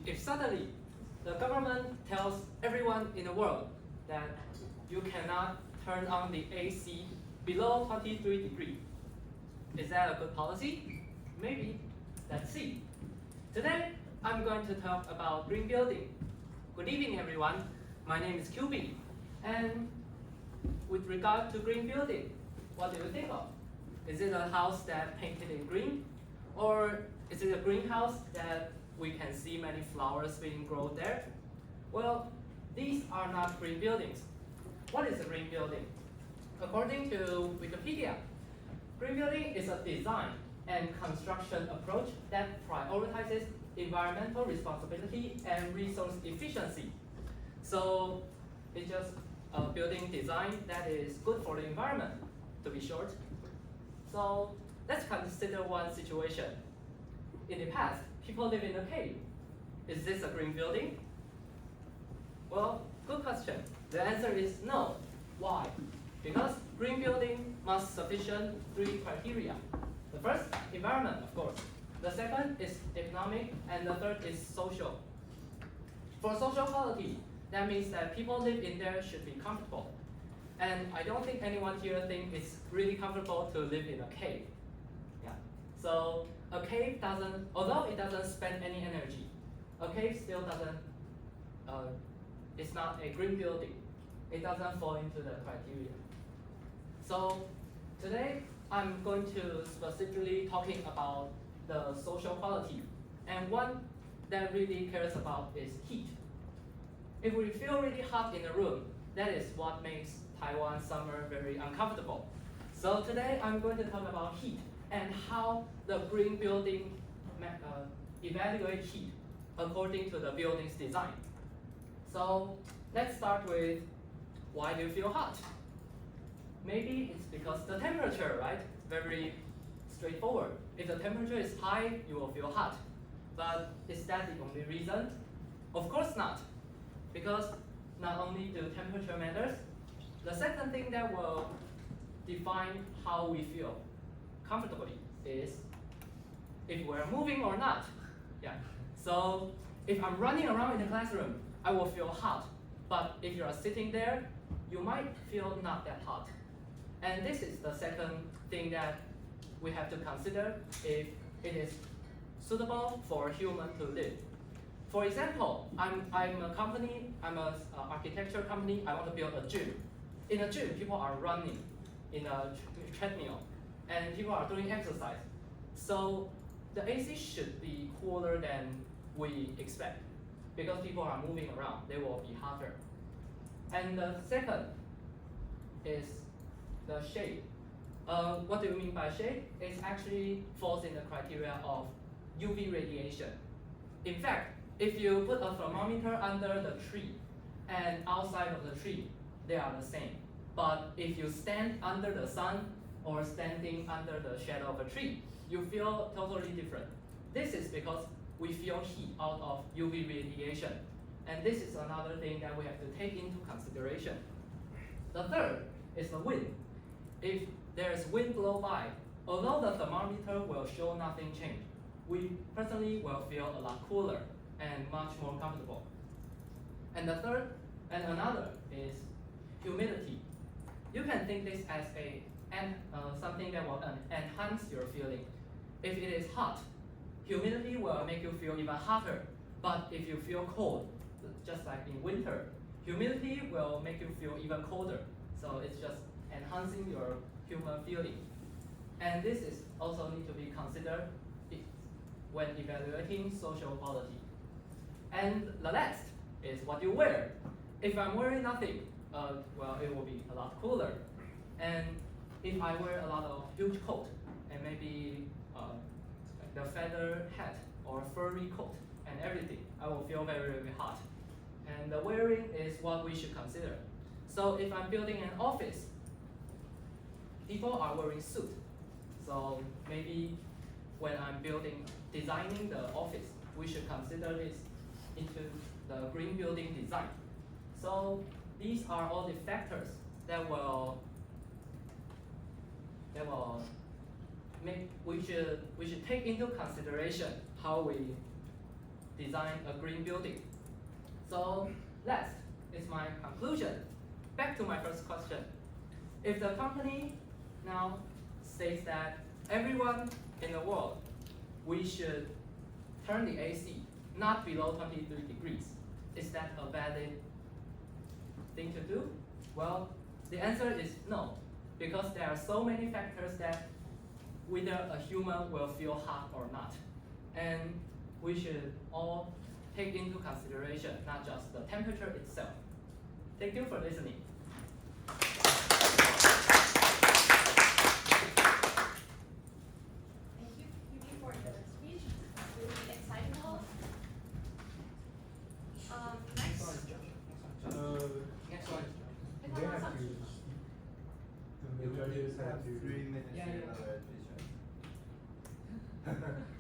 if suddenly the government tells everyone in the world that you cannot turn on the AC below 23 degrees, is that a good policy? Maybe. Let's see. Today, I'm going to talk about green building. Good evening, everyone. My name is Cuby. And with regard to green building, what do you think of? Is it a house that painted in green? Or is it a greenhouse that we can see many flowers being grown there? Well, these are not green buildings. What is a green building? According to Wikipedia, green building is a design and construction approach that prioritizes environmental responsibility and resource efficiency. So it's just a building design that is good for the environment, to be short. So let's consider one situation. In the past, people live in a cave. Is this a green building? Well, good question. The answer is no. Why? Because green building must sufficient three criteria. The first, environment, of course. The second is economic, and the third is social. For social quality, that means that people live in there should be comfortable. And I don't think anyone here thinks it's really comfortable to live in a cave. Yeah. So a cave doesn't, although it doesn't spend any energy, a cave still doesn't, it's not a green building. It doesn't fall into the criteria. So today, I'm going to specifically talking about the social quality. And one that really cares about is heat. If we feel really hot in a room, that is what makes Taiwan summer very uncomfortable. So today I'm going to talk about heat and how the green building evaluate heat according to the building's design. So let's start with, why do you feel hot? Maybe it's because the temperature, right? Very straightforward. If the temperature is high, you will feel hot. But is that the only reason? Of course not. Because not only do temperature matters, the second thing that will define how we feel comfortably is if we're moving or not. Yeah. So if I'm running around in the classroom, I will feel hot. But if you are sitting there, you might feel not that hot. And this is the second thing that we have to consider if it is suitable for a human to live. For example, I'm a company, I'm an architecture company, I want to build a gym. In a gym, people are running in a treadmill, and people are doing exercise. So the AC should be cooler than we expect, because people are moving around, they will be hotter. And the second is the shade. What do you mean by shade? It actually falls in the criteria of UV radiation. In fact, if you put a thermometer under the tree and outside of the tree, they are the same. But if you stand under the sun or standing under the shadow of a tree, you feel totally different. This is because we feel heat out of UV radiation. And this is another thing that we have to take into consideration. The third is the wind. If there is wind blow by, although the thermometer will show nothing change, we personally will feel a lot cooler and much more comfortable. And the third and another is humidity. You can think this as something that will enhance your feeling. If it is hot, humidity will make you feel even hotter. But if you feel cold, just like in winter, humidity will make you feel even colder. So it's just enhancing your human feeling. And this is also need to be considered when evaluating social quality. And the last is what you wear. If I'm wearing nothing, well, it will be a lot cooler. And if I wear a lot of huge coat and maybe the feather hat or furry coat and everything, I will feel very, very hot. And the wearing is what we should consider. So if I'm building an office, people are wearing suit. So maybe when I'm designing the office, we should consider this into the green building design. So these are all the factors that will make we should take into consideration how we design a green building. So last is my conclusion. Back to my first question. If the company now says that everyone in the world, we should turn the AC not below 23 degrees, is that a valid thing to do? Well, the answer is no, because there are so many factors that whether a human will feel hot or not. And we should all take into consideration not just the temperature itself. Thank you for listening. Thank you, Cuby, for your speech. Really excitable. Next. Next one. They have to, the judges have to. 3 minutes Yeah, to yeah. another admission.